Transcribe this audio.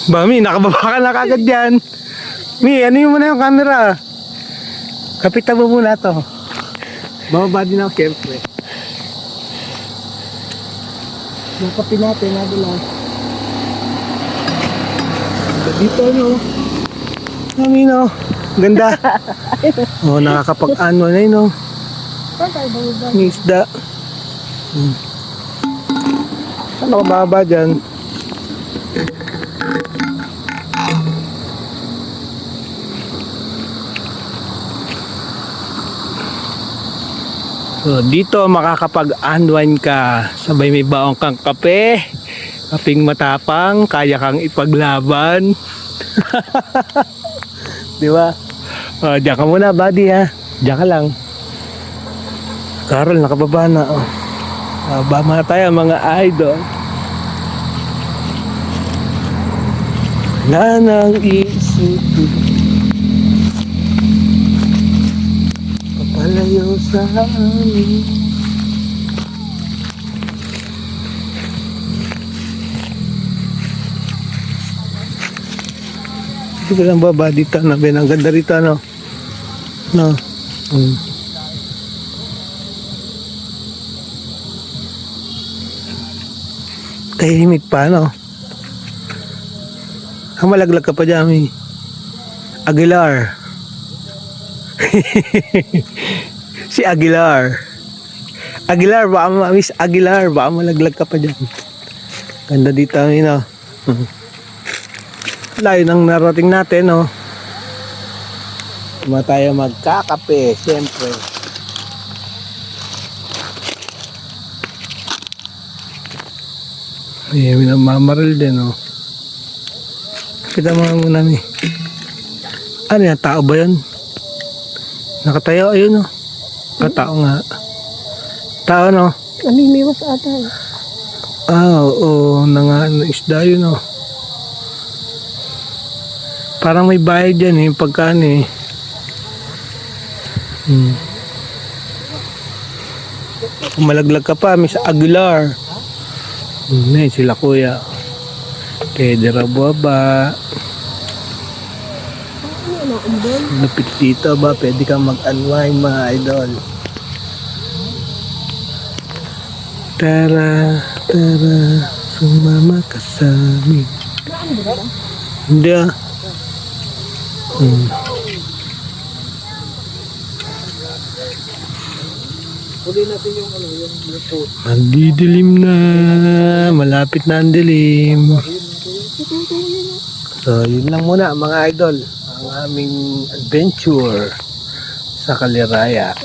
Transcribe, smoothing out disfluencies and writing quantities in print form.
Ba, Mi, nakababa ka na kagad yan. Mi, ano yun mo na yung camera? Kapitan mo muna to. Bababa din ako, siyempre. Nakapin natin, nadulas. Dito, no? Mami, no? Ganda. Oh, nakakapag-ano na yun, no? May isda. Saan ako bababa dyan? So, dito makakapag-unwind ka. Sabay may baong kang kape. Kaping matapang, kaya kang ipaglaban. Di ba? Diyan ka muna, buddy, ha? Diyan ka lang. Carol, nakababa na. Bama tayo, mga idol. Wala nang isip. Papalayo sa amin. Dito lang baba dito na Ben, ang ganda rito, no? No. Tahimik pa, no? Malaglag ka pa dyan, Mi. Aguilar. Si Aguilar. Aguilar, baka Miss Aguilar, baka malaglag ka pa dyan. Ganda dito, Mi, no? Layo nang narating natin, no? Tuma tayo magkakape, siyempre. Ay, minamamaril din, no? Kita mo muna, Mi. Ano yan? Tao ba yan? Nakatayo, ayun, no? Tao nga. Tao, no? Namimiwas ata. Oo, isda yun, no? Parang may bayad dyan, yung pagkaan, eh. Kung malaglag ka pa, Miss Aguilar. Ngayon sila kuya. Pwede raw baba. Lapit dito ba? Pwede kang mag-unwind, mga idol. Tara, sumama ka sa amin. Hindi, ah. Huli natin yung yung Bluetooth. Mandidilim na. Malapit na ang dilim. So, yun lang muna mga idol. Ang aming adventure sa Caliraya.